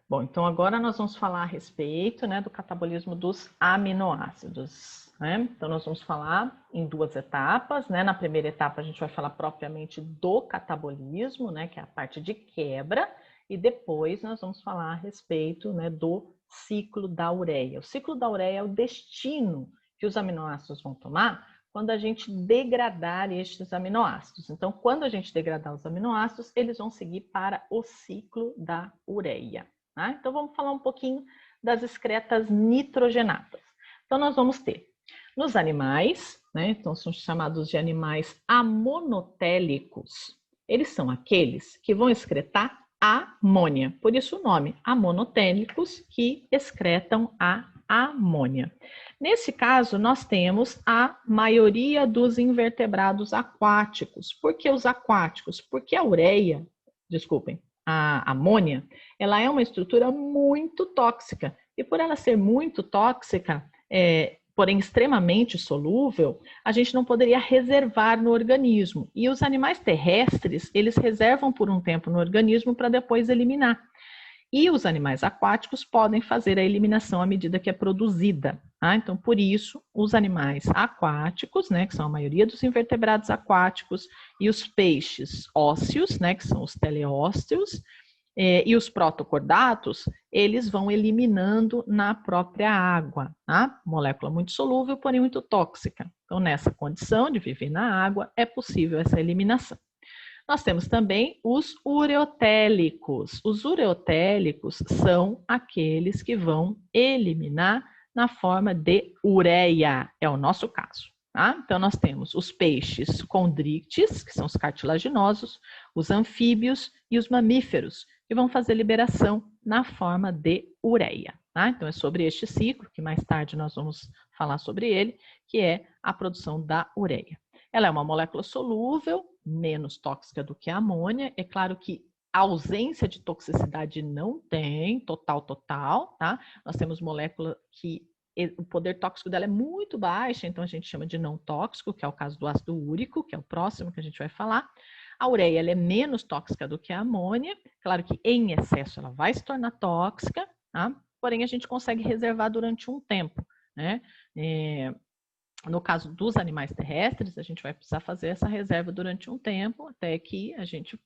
Bom, então agora nós vamos falar a respeito, né, do catabolismo dos aminoácidos, né? Então nós vamos falar em duas etapas, né? Na primeira etapa a gente vai falar propriamente do catabolismo, né, que é a parte de quebra, e depois nós vamos falar a respeito, né, do ciclo da ureia. O ciclo da ureia é o destino que os aminoácidos vão tomar quando a gente degradar estes aminoácidos. Então, quando a gente degradar os aminoácidos, eles vão seguir para o ciclo da ureia. Tá? Então, vamos falar um pouquinho das excretas nitrogenadas. Então, nós vamos ter nos animais, né? Então, são chamados de animais amonotélicos. Eles são aqueles que vão excretar amônia. Por isso o nome, amonotélicos, que excretam a amônia. Nesse caso, nós temos a maioria dos invertebrados aquáticos. Por que os aquáticos? Porque a ureia, desculpem, a amônia, ela é uma estrutura muito tóxica. E por ela ser muito tóxica, porém extremamente solúvel, a gente não poderia reservar no organismo. E os animais terrestres, eles reservam por um tempo no organismo para depois eliminar. E os animais aquáticos podem fazer a eliminação à medida que é produzida. Tá? Então, por isso, os animais aquáticos, né, que são a maioria dos invertebrados aquáticos, e os peixes ósseos, né, que são os teleósteos, e os protocordatos, eles vão eliminando na própria água. Tá? Molécula muito solúvel, porém muito tóxica. Então, nessa condição de viver na água, é possível essa eliminação. Nós temos também os ureotélicos. Os ureotélicos são aqueles que vão eliminar na forma de ureia, é o nosso caso. Tá? Então, nós temos os peixes condríctes, que são os cartilaginosos, os anfíbios e os mamíferos, que vão fazer liberação na forma de ureia. Tá? Então, é sobre este ciclo, que mais tarde nós vamos falar sobre ele, que é a produção da ureia. Ela é uma molécula solúvel, menos tóxica do que a amônia. É claro que a ausência de toxicidade não tem, total, tá? Nós temos molécula que o poder tóxico dela é muito baixo, então a gente chama de não tóxico, que é o caso do ácido úrico, que é o próximo que a gente vai falar. A ureia ela é menos tóxica do que a amônia. Claro que em excesso ela vai se tornar tóxica, tá? Porém a gente consegue reservar durante um tempo, né? No caso dos animais terrestres, a gente vai precisar fazer essa reserva durante um tempo, até que a gente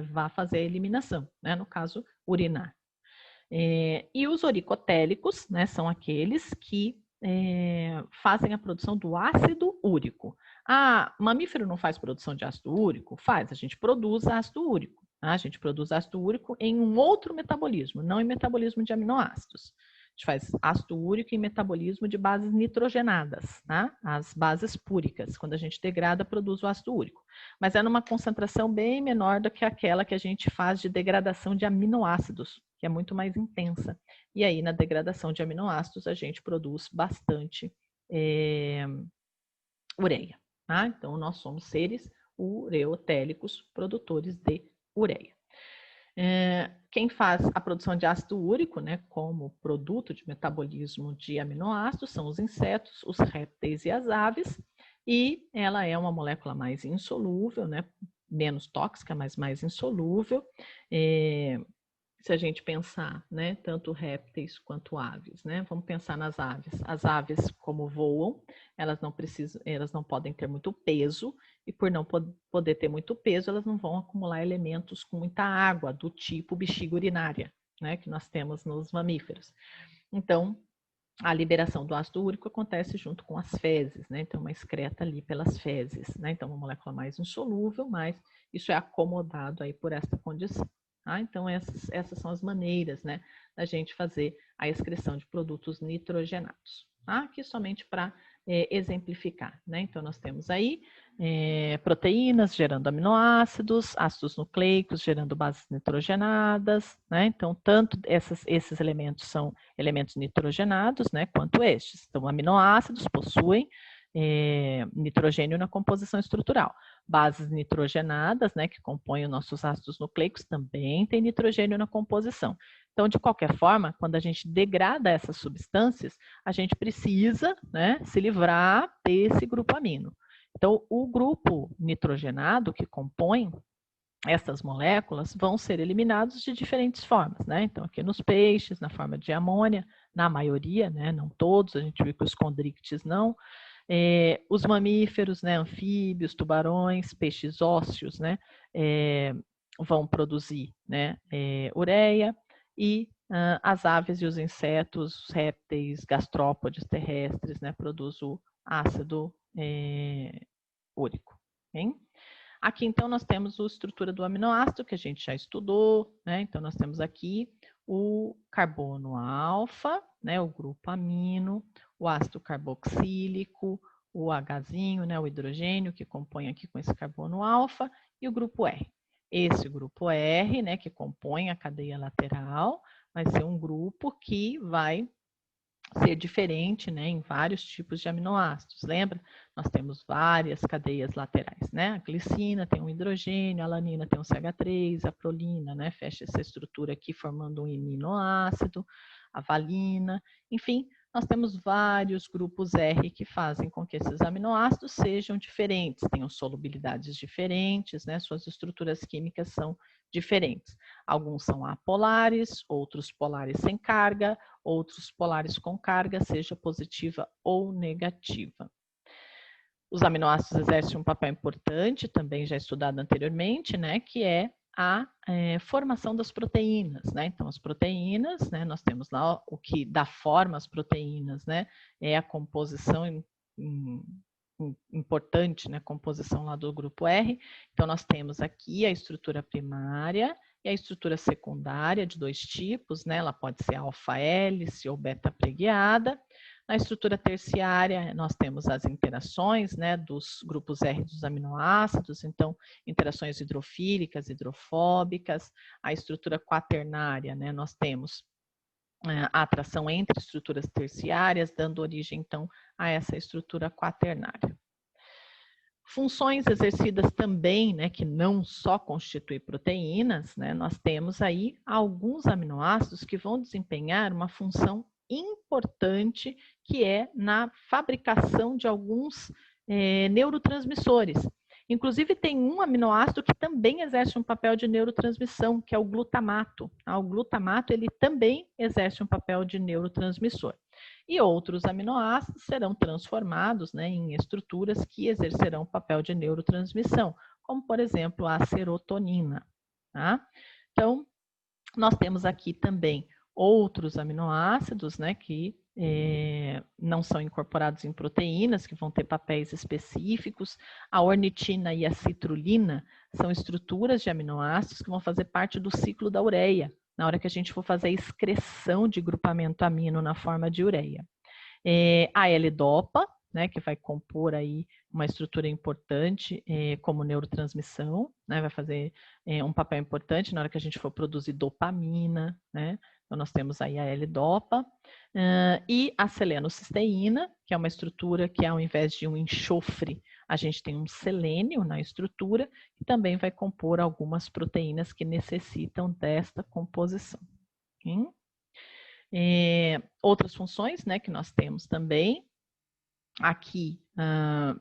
vá fazer a eliminação, né? No caso, urinar. E os oricotélicos, né, são aqueles que fazem a produção do ácido úrico. Ah, mamífero não faz produção de ácido úrico? Faz, a gente produz ácido úrico. Tá? A gente produz ácido úrico em um outro metabolismo, não em metabolismo de aminoácidos. A gente faz ácido úrico em metabolismo de bases nitrogenadas, tá? As bases púricas. Quando a gente degrada, produz o ácido úrico. Mas é numa concentração bem menor do que aquela que a gente faz de degradação de aminoácidos, que é muito mais intensa. E aí, na degradação de aminoácidos, a gente produz bastante ureia. Tá? Então, nós somos seres ureotélicos, produtores de ureia. Quem faz a produção de ácido úrico, né, como produto de metabolismo de aminoácidos, são os insetos, os répteis e as aves, e ela é uma molécula mais insolúvel, né, menos tóxica, mas mais insolúvel. Se a gente pensar, né, tanto répteis quanto aves, né? Vamos pensar nas aves. As aves, como voam, elas não podem ter muito peso, e por não poder ter muito peso, elas não vão acumular elementos com muita água, do tipo bexiga urinária, né, que nós temos nos mamíferos. Então, a liberação do ácido úrico acontece junto com as fezes, né? Então, uma excreta ali pelas fezes, né? Então, uma molécula mais insolúvel, mas isso é acomodado aí por essa condição. Tá? Então, essas são as maneiras, né, da gente fazer a excreção de produtos nitrogenados. Tá? Aqui somente para exemplificar, né? Então, nós temos aí proteínas gerando aminoácidos, ácidos nucleicos gerando bases nitrogenadas, né? Então, tanto esses elementos são elementos nitrogenados, né, quanto estes. Então, aminoácidos possuem nitrogênio na composição estrutural. Bases nitrogenadas, né, que compõem os nossos ácidos nucleicos, também tem nitrogênio na composição. Então, de qualquer forma, quando a gente degrada essas substâncias, a gente precisa, né, se livrar desse grupo amino. Então, o grupo nitrogenado que compõe essas moléculas vão ser eliminadas de diferentes formas, né? Então, aqui nos peixes, na forma de amônia, na maioria, né? Não todos, a gente viu que os condrictes não. Os mamíferos, né? Anfíbios, tubarões, peixes ósseos, né? Vão produzir, né? Ureia e as aves e os insetos, os répteis, gastrópodes terrestres, né? Produzem o ácido úrico. Hein? Aqui, então, nós temos a estrutura do aminoácido, que a gente já estudou, né? Então, nós temos aqui o carbono alfa, né? O grupo amino, o ácido carboxílico, o Hzinho, né? O hidrogênio, que compõe aqui com esse carbono alfa, e o grupo R. Esse grupo R, né? Que compõe a cadeia lateral, vai ser um grupo que vai ser diferente, né, em vários tipos de aminoácidos. Lembra? Nós temos várias cadeias laterais, né? A glicina tem um hidrogênio, a alanina tem um CH3, a prolina, né, fecha essa estrutura aqui formando um aminoácido, a valina, enfim, nós temos vários grupos R que fazem com que esses aminoácidos sejam diferentes, tenham solubilidades diferentes, né? Suas estruturas químicas são diferentes. Alguns são apolares, outros polares sem carga, outros polares com carga, seja positiva ou negativa. Os aminoácidos exercem um papel importante, também já estudado anteriormente, né, que é a formação das proteínas, né? Então, as proteínas, né, nós temos lá o que dá forma às proteínas, né, é a composição importante, né, composição lá do grupo R. Então, nós temos aqui a estrutura primária e a estrutura secundária de dois tipos, né? Ela pode ser alfa-hélice ou beta-preguiada. Na estrutura terciária, nós temos as interações, né, dos grupos R dos aminoácidos, então, interações hidrofílicas, hidrofóbicas. A estrutura quaternária, né, nós temos a atração entre estruturas terciárias, dando origem, então, a essa estrutura quaternária. Funções exercidas também, né, que não só constituem proteínas, né, nós temos aí alguns aminoácidos que vão desempenhar uma função importante, que é na fabricação de alguns neurotransmissores. Inclusive, tem um aminoácido que também exerce um papel de neurotransmissão, que é o glutamato. O glutamato, ele também exerce um papel de neurotransmissor. E outros aminoácidos serão transformados, né, em estruturas que exercerão o papel de neurotransmissão, como, por exemplo, a serotonina. Tá? Então, nós temos aqui também outros aminoácidos, né, que não são incorporados em proteínas, que vão ter papéis específicos. A ornitina e a citrulina são estruturas de aminoácidos que vão fazer parte do ciclo da ureia, na hora que a gente for fazer a excreção de grupamento amino na forma de ureia. A L-dopa, né, que vai compor aí uma estrutura importante como neurotransmissão, né, vai fazer um papel importante na hora que a gente for produzir dopamina, né? Então, nós temos aí a L-dopa e a selenocisteína, que é uma estrutura que, ao invés de um enxofre, a gente tem um selênio na estrutura, que também vai compor algumas proteínas que necessitam desta composição. Outras funções, né, que nós temos também, aqui,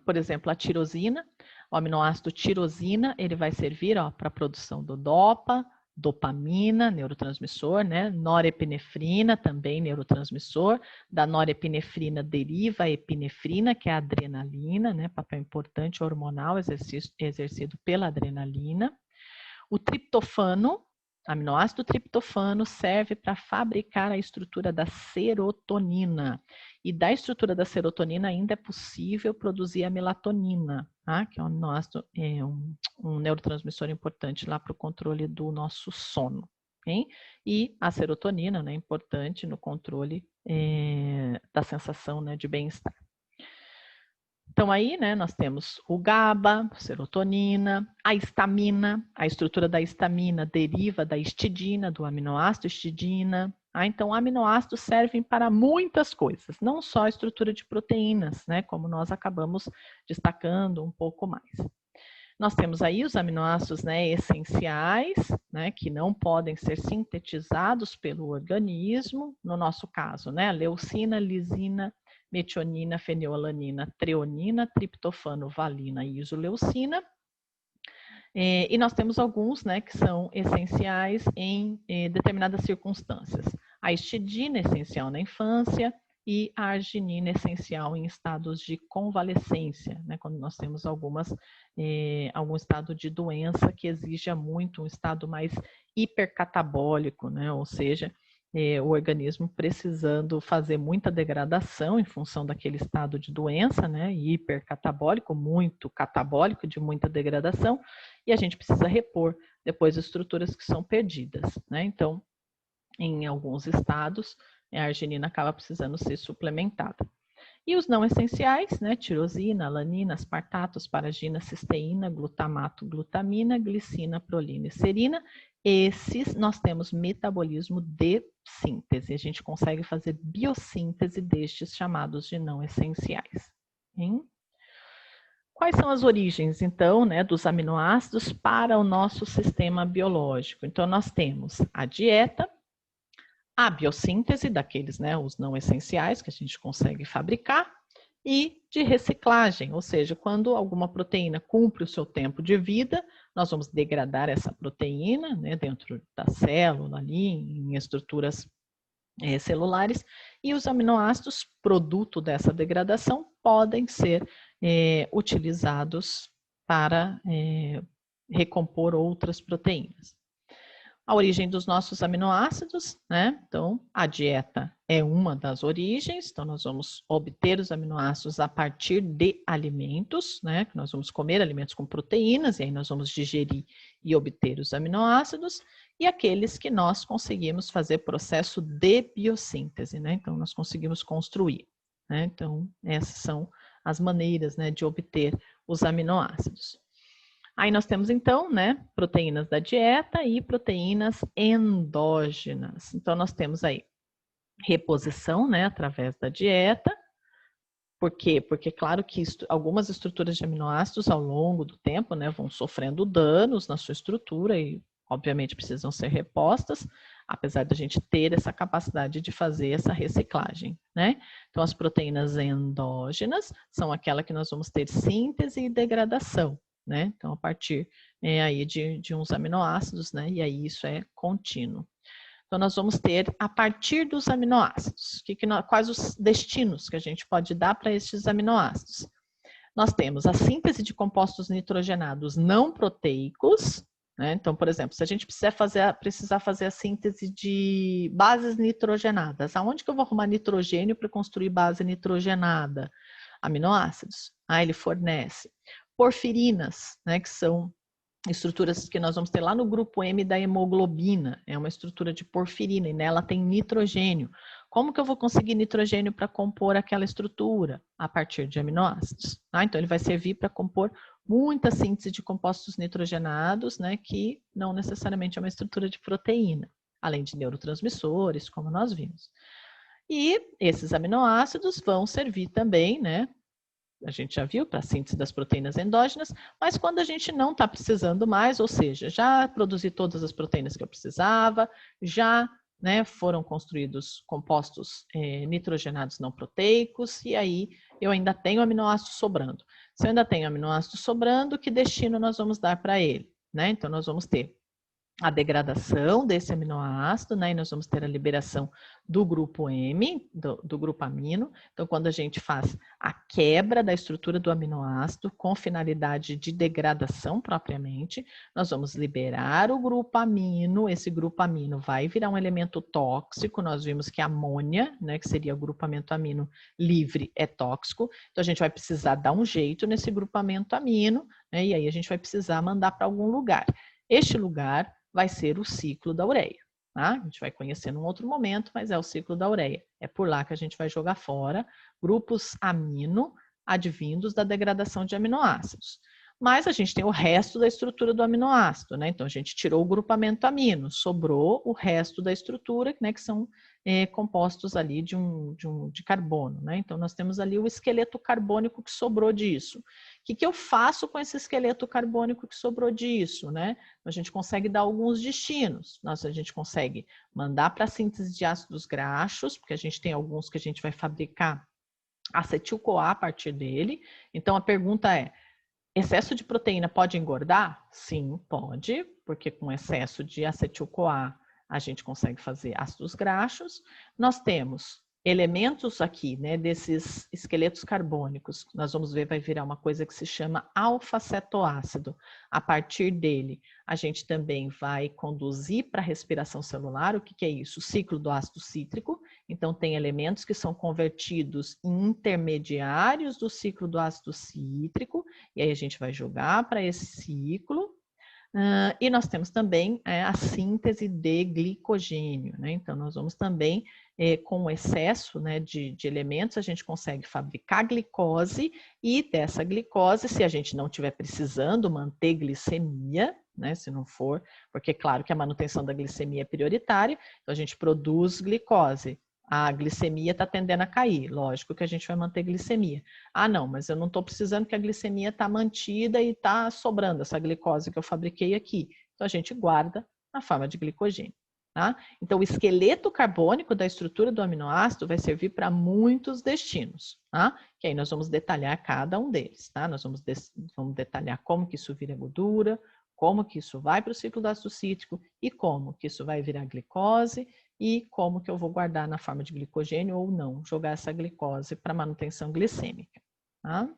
por exemplo, a tirosina, o aminoácido tirosina, ele vai servir para a produção do DOPA, dopamina, neurotransmissor, né? Norepinefrina, também neurotransmissor. Da norepinefrina deriva a epinefrina, que é a adrenalina, né? Papel importante hormonal exercido pela adrenalina. O triptofano, aminoácido triptofano, serve para fabricar a estrutura da serotonina. E da estrutura da serotonina ainda é possível produzir a melatonina, tá? Que é um aminoácido, um neurotransmissor importante lá para o controle do nosso sono. Okay? E a serotonina, né, importante no controle da sensação, né, de bem-estar. Então, aí, né, nós temos o GABA, serotonina, a histamina, a estrutura da histamina deriva da histidina, do aminoácido histidina. Então, aminoácidos servem para muitas coisas, não só a estrutura de proteínas, né, como nós acabamos destacando um pouco mais. Nós temos aí os aminoácidos, né, essenciais, né, que não podem ser sintetizados pelo organismo, no nosso caso, né, leucina, lisina, metionina, fenilalanina, treonina, triptofano, valina e isoleucina. E nós temos alguns, né, que são essenciais em determinadas circunstâncias. A histidina essencial na infância e a arginina essencial em estados de convalescência, né, quando nós temos algum estado de doença que exija muito um estado mais hipercatabólico, né, ou seja, o organismo precisando fazer muita degradação em função daquele estado de doença, né, hipercatabólico, muito catabólico, de muita degradação, e a gente precisa repor depois estruturas que são perdidas, né? Então, em alguns estados, a arginina acaba precisando ser suplementada. E os não essenciais, né? Tirosina, alanina, aspartato, asparagina, cisteína, glutamato, glutamina, glicina, prolina e serina. Esses nós temos metabolismo de síntese. A gente consegue fazer biossíntese destes chamados de não essenciais. Hein? Quais são as origens, então, né, dos aminoácidos para o nosso sistema biológico? Então, nós temos a dieta, a biossíntese daqueles, né, os não essenciais que a gente consegue fabricar, e de reciclagem, ou seja, quando alguma proteína cumpre o seu tempo de vida, nós vamos degradar essa proteína, né, dentro da célula ali, em estruturas celulares, e os aminoácidos, produto dessa degradação, podem ser utilizados para recompor outras proteínas. A origem dos nossos aminoácidos, né? Então, a dieta é uma das origens, então nós vamos obter os aminoácidos a partir de alimentos, né? Nós vamos comer alimentos com proteínas, e aí nós vamos digerir e obter os aminoácidos, e aqueles que nós conseguimos fazer processo de biossíntese, né? Então, nós conseguimos construir, né? Então, essas são as maneiras, né, de obter os aminoácidos. Aí nós temos, então, né, proteínas da dieta e proteínas endógenas. Então, nós temos aí reposição, né, através da dieta. Por quê? Porque, claro que algumas estruturas de aminoácidos, ao longo do tempo, né, vão sofrendo danos na sua estrutura e, obviamente, precisam ser repostas, apesar da gente ter essa capacidade de fazer essa reciclagem, né? Então, as proteínas endógenas são aquelas que nós vamos ter síntese e degradação, né? Então, a partir aí de uns aminoácidos, né? E aí isso é contínuo. Então, nós vamos ter a partir dos aminoácidos. Quais os destinos que a gente pode dar para estes aminoácidos? Nós temos a síntese de compostos nitrogenados não proteicos, né? Então, por exemplo, se a gente precisar fazer a síntese de bases nitrogenadas, aonde que eu vou arrumar nitrogênio para construir base nitrogenada? Aminoácidos. Ele fornece. Porfirinas, né, que são estruturas que nós vamos ter lá no grupo M da hemoglobina, é uma estrutura de porfirina e nela tem nitrogênio. Como que eu vou conseguir nitrogênio para compor aquela estrutura? A partir de aminoácidos. Então, ele vai servir para compor muita síntese de compostos nitrogenados, né, que não necessariamente é uma estrutura de proteína, além de neurotransmissores, como nós vimos. E esses aminoácidos vão servir também, né, a gente já viu, para a síntese das proteínas endógenas, mas quando a gente não está precisando mais, ou seja, já produzi todas as proteínas que eu precisava, já, né, foram construídos compostos nitrogenados não proteicos, e aí eu ainda tenho aminoácido sobrando. Se eu ainda tenho aminoácido sobrando, que destino nós vamos dar para ele? Né? Então, nós vamos ter a degradação desse aminoácido, né? E nós vamos ter a liberação do grupo M, do grupo amino. Então, quando a gente faz a quebra da estrutura do aminoácido com finalidade de degradação propriamente, nós vamos liberar o grupo amino. Esse grupo amino vai virar um elemento tóxico. Nós vimos que a amônia, né, que seria o grupamento amino livre, é tóxico. Então, a gente vai precisar dar um jeito nesse grupamento amino, né? E aí a gente vai precisar mandar para algum lugar. Este lugar vai ser o ciclo da ureia. Tá? A gente vai conhecer num outro momento, mas é o ciclo da ureia. É por lá que a gente vai jogar fora grupos amino advindos da degradação de aminoácidos. Mas a gente tem o resto da estrutura do aminoácido, né? Então a gente tirou o grupamento amino, sobrou o resto da estrutura, né, que são compostos ali de carbono, né? Então nós temos ali o esqueleto carbônico que sobrou disso. O que eu faço com esse esqueleto carbônico que sobrou disso, né? A gente consegue dar alguns destinos. A gente consegue mandar para a síntese de ácidos graxos, porque a gente tem alguns que a gente vai fabricar acetil-CoA a partir dele. Então a pergunta é: Excesso de proteína pode engordar? Sim, pode, porque com excesso de acetil-CoA a gente consegue fazer ácidos graxos. Nós temos elementos aqui, né, desses esqueletos carbônicos. Nós vamos ver, vai virar uma coisa que se chama alfa-cetoácido. A partir dele, a gente também vai conduzir para a respiração celular. O que é isso? O ciclo do ácido cítrico. Então, tem elementos que são convertidos em intermediários do ciclo do ácido cítrico, e aí a gente vai jogar para esse ciclo. E nós temos também a síntese de glicogênio, né? Então, nós vamos também, com o excesso, né, de elementos, a gente consegue fabricar glicose, e dessa glicose, se a gente não estiver precisando manter glicemia, né, se não for, porque é claro que a manutenção da glicemia é prioritária, então a gente produz glicose. A glicemia está tendendo a cair, lógico que a gente vai manter glicemia. Ah, não, mas eu não estou precisando que a glicemia está mantida e está sobrando essa glicose que eu fabriquei aqui. Então, a gente guarda na forma de glicogênio. Tá? Então, o esqueleto carbônico da estrutura do aminoácido vai servir para muitos destinos, tá? Que aí nós vamos detalhar cada um deles. Tá? Nós vamos detalhar como que isso vira gordura, como que isso vai para o ciclo do ácido cítrico e como que isso vai virar glicose, e como que eu vou guardar na forma de glicogênio ou não, jogar essa glicose para manutenção glicêmica. Tá?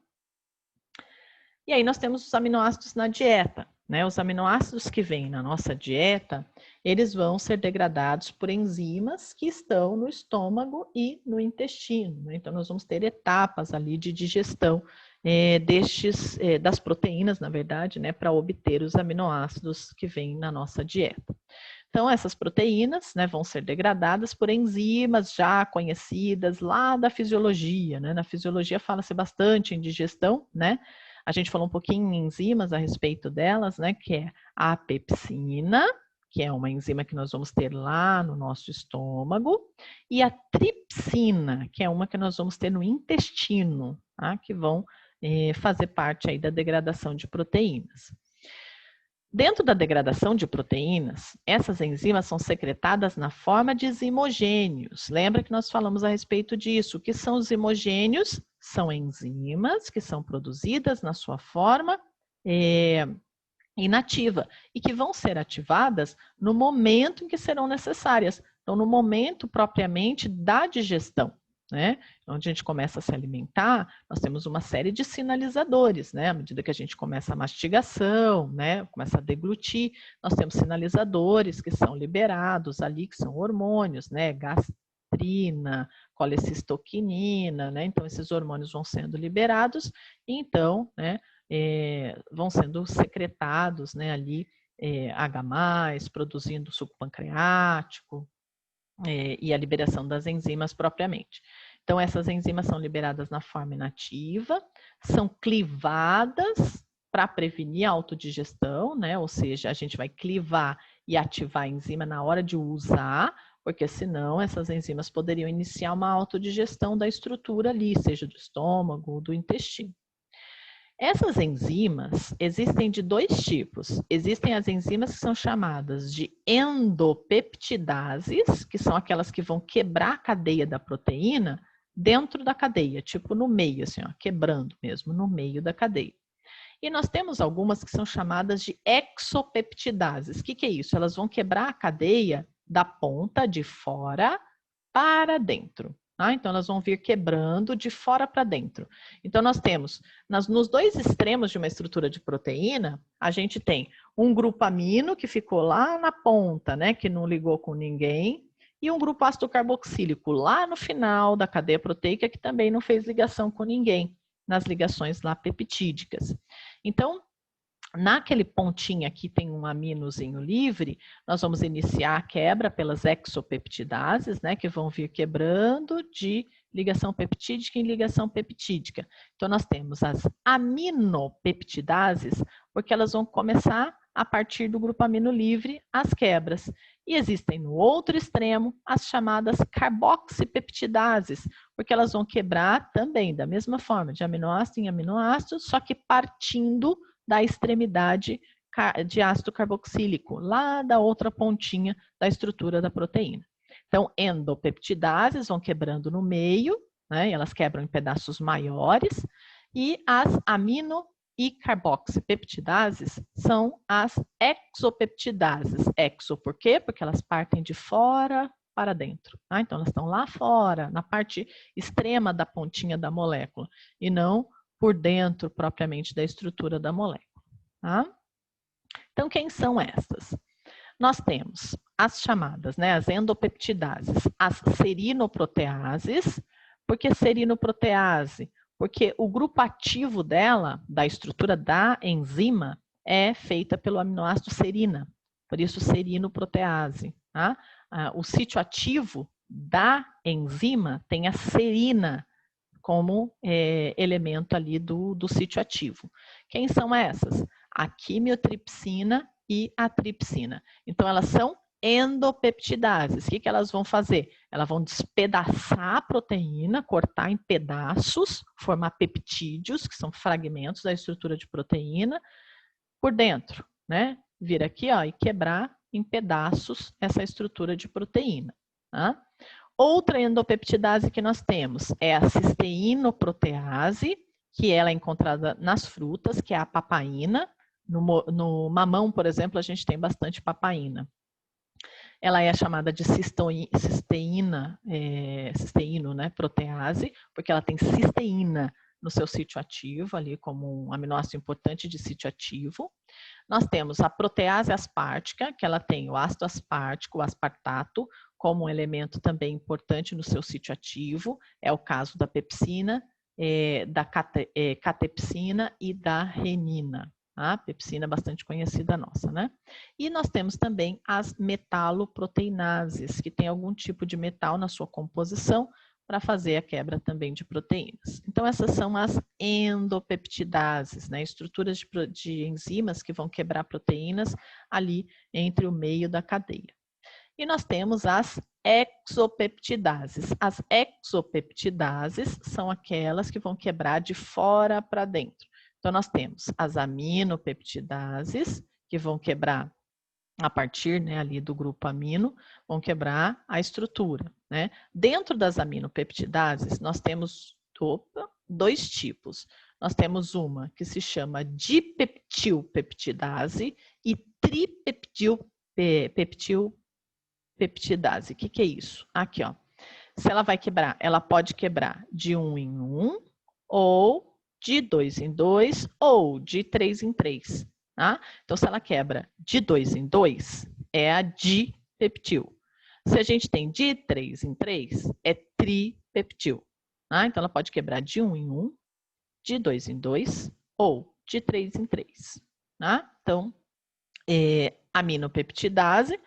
E aí nós temos os aminoácidos na dieta, né? Os aminoácidos que vêm na nossa dieta, eles vão ser degradados por enzimas que estão no estômago e no intestino, né? Então nós vamos ter etapas ali de digestão das proteínas, na verdade, né, para obter os aminoácidos que vêm na nossa dieta. Então, essas proteínas, né, vão ser degradadas por enzimas já conhecidas lá da fisiologia, né? Na fisiologia fala-se bastante em digestão, né? A gente falou um pouquinho em enzimas a respeito delas, né? Que é a pepsina, que é uma enzima que nós vamos ter lá no nosso estômago, e a tripsina, que é uma que nós vamos ter no intestino, tá? Que vão fazer parte aí da degradação de proteínas. Dentro da degradação de proteínas, essas enzimas são secretadas na forma de zimogênios. Lembra que nós falamos a respeito disso? O que são os zimogênios? São enzimas que são produzidas na sua forma inativa e que vão ser ativadas no momento em que serão necessárias. Então, no momento propriamente da digestão, né? Onde a gente começa a se alimentar, nós temos uma série de sinalizadores, né? À medida que a gente começa a mastigação, né? Começa a deglutir, nós temos sinalizadores que são liberados ali, que são hormônios, né? Gastrina, colecistoquinina, né? Então, esses hormônios vão sendo liberados e então, né? Vão sendo secretados, né? Ali, H+, produzindo suco pancreático, e a liberação das enzimas propriamente. Então, essas enzimas são liberadas na forma inativa, são clivadas para prevenir a autodigestão, né? Ou seja, a gente vai clivar e ativar a enzima na hora de usar, porque senão essas enzimas poderiam iniciar uma autodigestão da estrutura ali, seja do estômago ou do intestino. Essas enzimas existem de dois tipos. Existem as enzimas que são chamadas de endopeptidases, que são aquelas que vão quebrar a cadeia da proteína dentro da cadeia, tipo no meio, assim, ó, quebrando mesmo, no meio da cadeia. E nós temos algumas que são chamadas de exopeptidases. O que é isso? Elas vão quebrar a cadeia da ponta de fora para dentro. Então, elas vão vir quebrando de fora para dentro. Então, nós temos, nos dois extremos de uma estrutura de proteína, a gente tem um grupo amino que ficou lá na ponta, né, que não ligou com ninguém, e um grupo ácido carboxílico lá no final da cadeia proteica que também não fez ligação com ninguém, nas ligações lá peptídicas. Então, naquele pontinho aqui tem um aminozinho livre, nós vamos iniciar a quebra pelas exopeptidases, né, que vão vir quebrando de ligação peptídica em ligação peptídica. Então, nós temos as aminopeptidases, porque elas vão começar a partir do grupo amino livre as quebras. E existem no outro extremo as chamadas carboxipeptidases, porque elas vão quebrar também da mesma forma, de aminoácido em aminoácido, só que partindo da extremidade de ácido carboxílico, lá da outra pontinha da estrutura da proteína. Então, endopeptidases vão quebrando no meio, né, e elas quebram em pedaços maiores, e as e carboxipeptidases são as exopeptidases. Exo por quê? Porque elas partem de fora para dentro. Tá? Então, elas estão lá fora, na parte extrema da pontinha da molécula, e não por dentro, propriamente, da estrutura da molécula. Tá? Então, quem são essas? Nós temos as chamadas, né, as endopeptidases, as serinoproteases. Por que serinoprotease? Porque o grupo ativo dela, da estrutura da enzima, é feita pelo aminoácido serina. Por isso, serinoprotease. Tá? O sítio ativo da enzima tem a serina como elemento ali do sítio ativo. Quem são essas? A quimiotripsina e a tripsina. Então, elas são endopeptidases. O que elas vão fazer? Elas vão despedaçar a proteína, cortar em pedaços, formar peptídeos, que são fragmentos da estrutura de proteína, por dentro, né? Vir aqui, ó, e quebrar em pedaços essa estrutura de proteína. Tá? Outra endopeptidase que nós temos é a cisteínoprotease, que ela é encontrada nas frutas, que é a papaina. No mamão, por exemplo, a gente tem bastante papaina. Ela é chamada de cisteína, né, protease, porque ela tem cisteína no seu sítio ativo, ali como um aminoácido importante de sítio ativo. Nós temos a protease aspartica, que ela tem o ácido aspartico, o aspartato, como um elemento também importante no seu sítio ativo. É o caso da pepsina, da catepsina e da renina. A pepsina bastante conhecida nossa, né? E nós temos também as metaloproteinases, que tem algum tipo de metal na sua composição para fazer a quebra também de proteínas. Então, essas são as endopeptidases, né? Estruturas de enzimas que vão quebrar proteínas ali entre o meio da cadeia. E nós temos as exopeptidases. As exopeptidases são aquelas que vão quebrar de fora para dentro. Então, nós temos as aminopeptidases, que vão quebrar a partir, né, ali do grupo amino, vão quebrar a estrutura, né? Dentro das aminopeptidases, nós temos dois tipos. Nós temos uma que se chama dipeptilpeptidase e tripeptilpeptidase. O que é isso? Aqui, ó. Se ela vai quebrar, ela pode quebrar de 1 em 1, ou de 2 em 2, ou de 3 em 3. Tá? Então, se ela quebra de 2 em 2, é a dipeptil. Se a gente tem de 3 em 3, é tripeptil. Tá? Então, ela pode quebrar de 1 em 1, de 2 em 2, ou de 3 em 3. Tá? Então, aminopeptidase,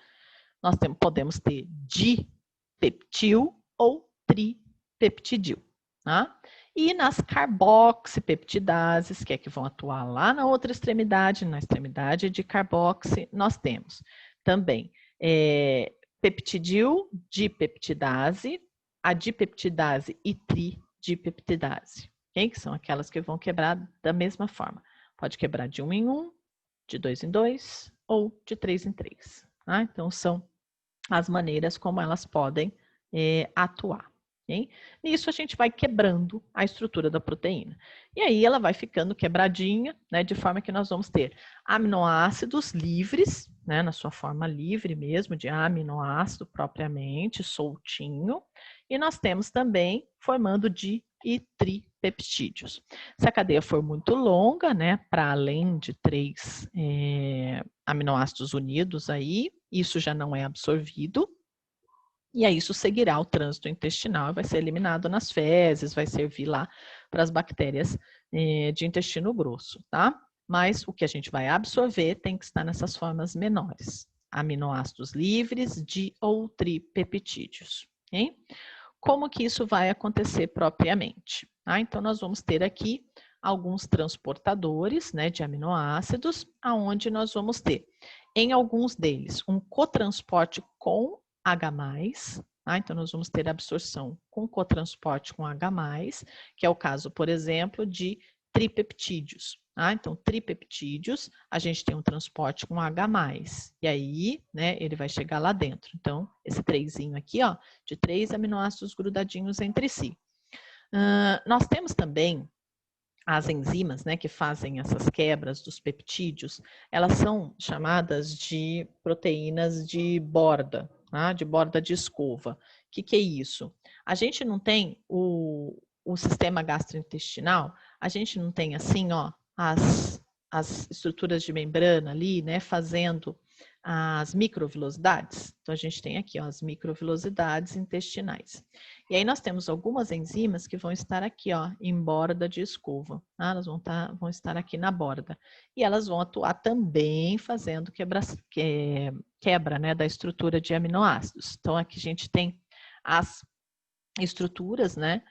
nós podemos ter dipeptil ou tripeptidil. Tá? E nas carboxipeptidases, que é que vão atuar lá na outra extremidade, na extremidade de carboxi, nós temos também peptidil, dipeptidase, a dipeptidase e tridipeptidase, okay? Que são aquelas que vão quebrar da mesma forma. Pode quebrar de 1 em 1, de 2 em 2 ou de 3 em 3. Tá? Então, são as maneiras como elas podem atuar. Okay? Nisso a gente vai quebrando a estrutura da proteína. E aí ela vai ficando quebradinha, né, de forma que nós vamos ter aminoácidos livres, né, na sua forma livre mesmo, de aminoácido propriamente, soltinho. E nós temos também formando di e tripeptídeos. Se a cadeia for muito longa, né, para além de 3 aminoácidos unidos aí, isso já não é absorvido. E aí isso seguirá o trânsito intestinal e vai ser eliminado nas fezes, vai servir lá para as bactérias de intestino grosso, tá? Mas o que a gente vai absorver tem que estar nessas formas menores. Aminoácidos livres, di ou tripeptídeos, ok? Como que isso vai acontecer propriamente? Tá? Então, nós vamos ter aqui alguns transportadores, né, de aminoácidos, aonde nós vamos ter, em alguns deles, um cotransporte com H+, tá? Então, nós vamos ter absorção com cotransporte com H+, que é o caso, por exemplo, de tripeptídeos. Tá? Então, tripeptídeos, a gente tem um transporte com H+, e aí, né, ele vai chegar lá dentro. Então, esse 3zinho aqui, ó, de 3 aminoácidos grudadinhos entre si. Nós temos também as enzimas, né, que fazem essas quebras dos peptídeos, elas são chamadas de proteínas de borda, tá? De borda de escova. O que é isso? A gente não tem o sistema gastrointestinal, a gente não tem assim, ó, as estruturas de membrana ali, né, fazendo as microvilosidades. Então, a gente tem aqui, ó, as microvilosidades intestinais. E aí nós temos algumas enzimas que vão estar aqui, ó, em borda de escova. Tá? Elas vão estar aqui na borda. E elas vão atuar também fazendo quebra, né, da estrutura de aminoácidos. Então, aqui a gente tem as estruturas, né,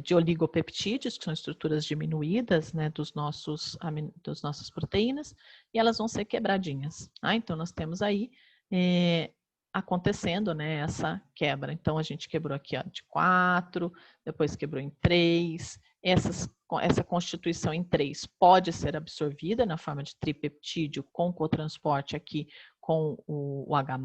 de oligopeptídeos, que são estruturas diminuídas, né, das nossas proteínas, e elas vão ser quebradinhas. Tá? Então, nós temos aí acontecendo, né, essa quebra. Então, a gente quebrou aqui, ó, de 4, depois quebrou em 3. Essa constituição em 3 pode ser absorvida na forma de tripeptídeo com cotransporte aqui com o H+,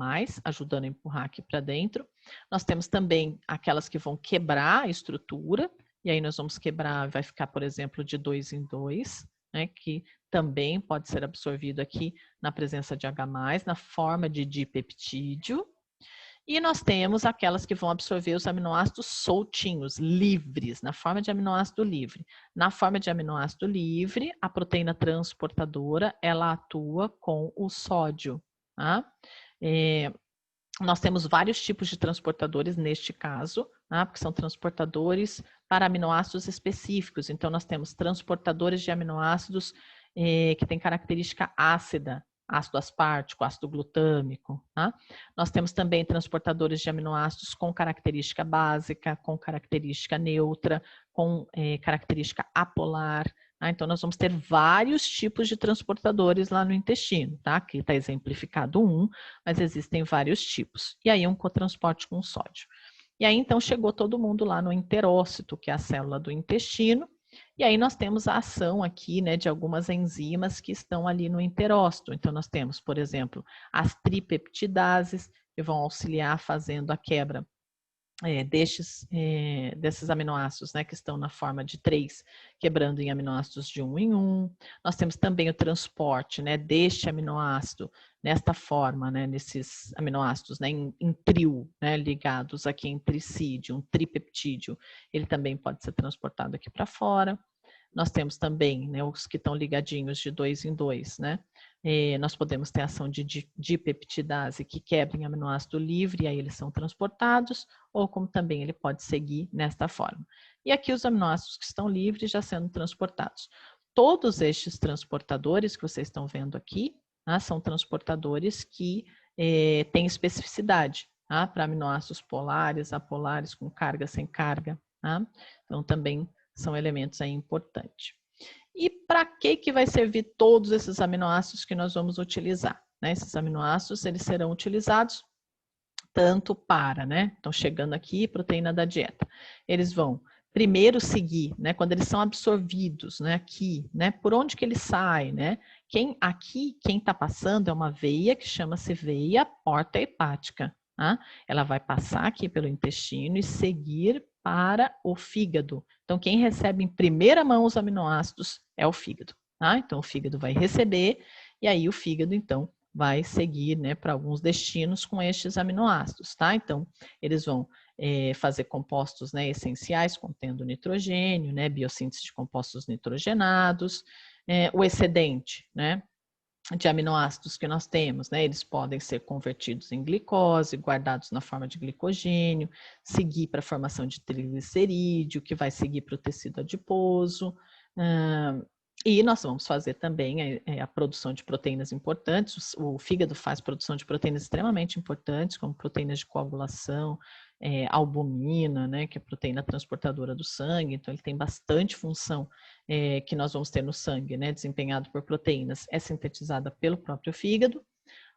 ajudando a empurrar aqui para dentro. Nós temos também aquelas que vão quebrar a estrutura, e aí nós vamos quebrar, vai ficar, por exemplo, de 2 em 2, né, que também pode ser absorvido aqui na presença de H+, na forma de dipeptídeo. E nós temos aquelas que vão absorver os aminoácidos soltinhos, livres, na forma de aminoácido livre. Na forma de aminoácido livre, a proteína transportadora, ela atua com o sódio. Tá? Nós temos vários tipos de transportadores neste caso, tá? Porque são transportadores para aminoácidos específicos. Então, nós temos transportadores de aminoácidos que têm característica ácida, ácido aspartico, ácido glutâmico. Tá? Nós temos também transportadores de aminoácidos com característica básica, com característica neutra, com característica apolar. Tá? Então, nós vamos ter vários tipos de transportadores lá no intestino. Tá? Aqui está exemplificado um, mas existem vários tipos. E aí, um cotransporte com sódio. E aí, então, chegou todo mundo lá no enterócito, que é a célula do intestino. E aí nós temos a ação aqui, né, de algumas enzimas que estão ali no enterócito. Então, nós temos, por exemplo, as tripeptidases, que vão auxiliar fazendo a quebra desses aminoácidos, né, que estão na forma de 3, quebrando em aminoácidos de 1 em 1. Nós temos também o transporte, né, deste aminoácido nesta forma, né, nesses aminoácidos, né, em trio, né, ligados aqui entre si, de um tripeptídeo. Ele também pode ser transportado aqui para fora. Nós temos também, né, os que estão ligadinhos de 2 em 2, né? Nós podemos ter ação de dipeptidase que quebra em aminoácido livre, e aí eles são transportados, ou como também ele pode seguir nesta forma. E aqui os aminoácidos que estão livres já sendo transportados. Todos estes transportadores que vocês estão vendo aqui, tá, são transportadores que têm especificidade, tá, para aminoácidos polares, apolares, com carga, sem carga. Tá? Então, também são elementos aí importantes. E para que vai servir todos esses aminoácidos que nós vamos utilizar? Né? Esses aminoácidos, eles serão utilizados tanto para, né? Então, chegando aqui, proteína da dieta. Eles vão primeiro seguir, né? Quando eles são absorvidos, né? Aqui, né? Por onde que eles saem, né? Quem está passando é uma veia que chama-se veia porta-hepática. Tá? Ela vai passar aqui pelo intestino e seguir para o fígado. Então, quem recebe em primeira mão os aminoácidos é o fígado. Tá? Então, o fígado vai receber e aí o fígado, então, vai seguir, né, para alguns destinos com estes aminoácidos, tá? Então, eles vão fazer compostos, né, essenciais contendo nitrogênio, né, biossíntese de compostos nitrogenados, o excedente, né, de aminoácidos que nós temos, né, eles podem ser convertidos em glicose, guardados na forma de glicogênio, seguir para a formação de triglicerídeo, que vai seguir para o tecido adiposo, e nós vamos fazer também a produção de proteínas importantes. O fígado faz produção de proteínas extremamente importantes, como proteínas de coagulação, albumina, né, que é a proteína transportadora do sangue. Então, ele tem bastante função que nós vamos ter no sangue, né, desempenhado por proteínas, é sintetizada pelo próprio fígado,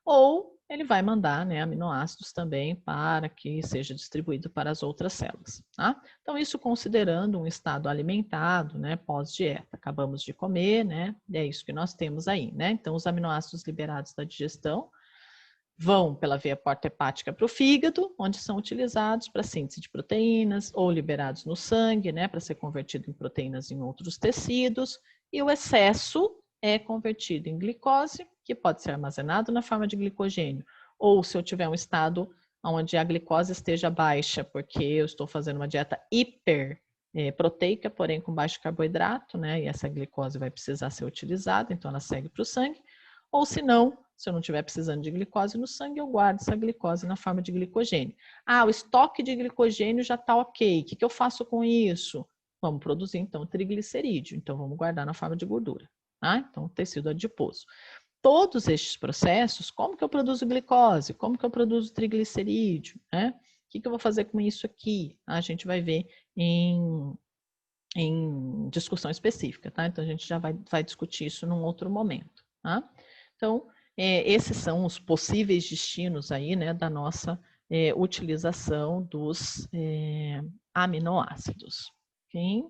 ou ele vai mandar, né, aminoácidos também para que seja distribuído para as outras células. Tá? Então, isso considerando um estado alimentado, né, pós-dieta. Acabamos de comer, né, e é isso que nós temos aí, né? Então, os aminoácidos liberados da digestão vão pela veia porta-hepática para o fígado, onde são utilizados para síntese de proteínas ou liberados no sangue, né, para ser convertido em proteínas em outros tecidos, e o excesso é convertido em glicose, que pode ser armazenado na forma de glicogênio, ou se eu tiver um estado onde a glicose esteja baixa, porque eu estou fazendo uma dieta hiperproteica, porém com baixo carboidrato, né, e essa glicose vai precisar ser utilizada, então ela segue para o sangue, ou se não, se eu não estiver precisando de glicose no sangue, eu guardo essa glicose na forma de glicogênio. Ah, o estoque de glicogênio já está ok. O que eu faço com isso? Vamos produzir, então, triglicerídeo. Então, vamos guardar na forma de gordura. Tá? Então, tecido adiposo. Todos estes processos, como que eu produzo glicose? Como que eu produzo triglicerídeo? Né? O que eu vou fazer com isso aqui? A gente vai ver em discussão específica, tá? Então, a gente já vai discutir isso num outro momento, tá? Então, esses são os possíveis destinos aí, né, da nossa utilização dos aminoácidos. Okay?